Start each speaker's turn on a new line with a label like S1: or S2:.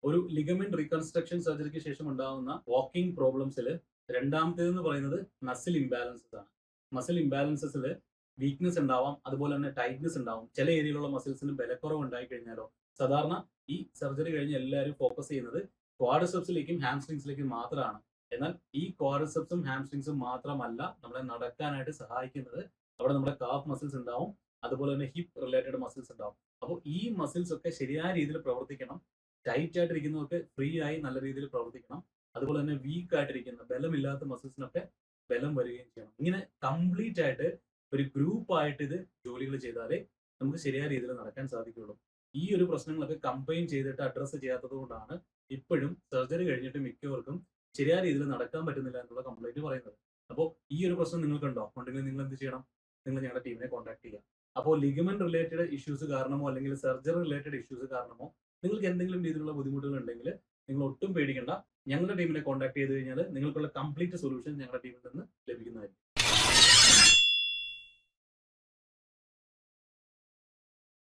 S1: ഒരു ligament reconstruction സർജറിക്ക് ശേഷം ഉണ്ടാകുന്ന വാക്കിംഗ് പ്രോബ്ലംസിൽ രണ്ടാമത്തേതെന്ന് പറയുന്നത് മസിൽ ഇംബാലൻസസ് ആണ്. മസിൽ ഇംബാലൻസസിൽ വീക്ക്നെസ് ഉണ്ടാവാം, അതുപോലെ തന്നെ ടൈറ്റ്നസ് ഉണ്ടാവും. ചില ഏരിയയിലുള്ള മസിൽസിന് ബലക്കുറവ് ഉണ്ടായി കഴിഞ്ഞാലോ, സാധാരണ ഈ സർജറി കഴിഞ്ഞ് എല്ലാവരും ഫോക്കസ് ചെയ്യുന്നത് ക്വാഡ്രിസെപ്സിലേക്കും ഹാംസ്ട്രിങ്സിലേക്കും മാത്രമാണ്. എന്നാൽ ഈ ക്വാഡ്രിസെപ്സും ഹാംസ്ട്രിങ്സും മാത്രമല്ല നമ്മളെ നടക്കാനായിട്ട് സഹായിക്കുന്നത്. അവിടെ നമ്മുടെ കാഫ് മസിൽസ് ഉണ്ടാവും, അതുപോലെ തന്നെ ഹിപ്പ് റിലേറ്റഡ് മസിൽസ് ഉണ്ടാവും. അപ്പോൾ ഈ മസിൽസ് ഒക്കെ ശരിയായ രീതിയിൽ പ്രവർത്തിക്കണം. ടൈറ്റ് ആയിട്ടിരിക്കുന്നതൊക്കെ ഫ്രീ ആയി നല്ല രീതിയിൽ പ്രവർത്തിക്കണം. അതുപോലെ തന്നെ വീക്ക് ആയിട്ടിരിക്കുന്ന ബലമില്ലാത്ത മസിൽസിനൊക്കെ ബലം വരികയും ചെയ്യണം. ഇങ്ങനെ കംപ്ലീറ്റ് ആയിട്ട് ഒരു ഗ്രൂപ്പ് ആയിട്ട് ഇത് ജോലികൾ ചെയ്താലേ നമുക്ക് ശരിയായ രീതിയിൽ നടക്കാൻ സാധിക്കുകയുള്ളൂ. ഈ ഒരു പ്രശ്നങ്ങളൊക്കെ കമ്പൈൻ ചെയ്തിട്ട് അഡ്രസ്സ് ചെയ്യാത്തത് കൊണ്ടാണ് ഇപ്പോഴും സർജറി കഴിഞ്ഞിട്ട് മിക്കവർക്കും ശരിയായ രീതിയിൽ നടക്കാൻ പറ്റുന്നില്ല എന്നുള്ള കംപ്ലൈന്റ് പറയുന്നത്. അപ്പോൾ ഈ ഒരു പ്രശ്നം നിങ്ങൾക്കുണ്ടോ? ഉണ്ടെങ്കിൽ നിങ്ങൾ എന്ത് ചെയ്യണം? നിങ്ങൾ ഞങ്ങളുടെ ടീമിനെ കോൺടാക്ട് ചെയ്യുക. അപ്പോൾ ലിഗമെന്റ് റിലേറ്റഡ് ഇഷ്യൂസ് കാരണമോ അല്ലെങ്കിൽ സർജറി റിലേറ്റഡ് ഇഷ്യൂസ് കാരണമോ നിങ്ങൾക്ക് എന്തെങ്കിലും രീതിയിലുള്ള ബുദ്ധിമുട്ടുകൾ ഉണ്ടെങ്കിൽ നിങ്ങൾ ഒട്ടും പേടിക്കേണ്ട. ഞങ്ങളുടെ ടീമിനെ കോൺടാക്ട് ചെയ്ത് കഴിഞ്ഞാൽ നിങ്ങൾക്കുള്ള കംപ്ലീറ്റ് സൊല്യൂഷൻ ഞങ്ങളുടെ ടീമിൽ നിന്ന് ലഭിക്കുന്നതായിരിക്കും.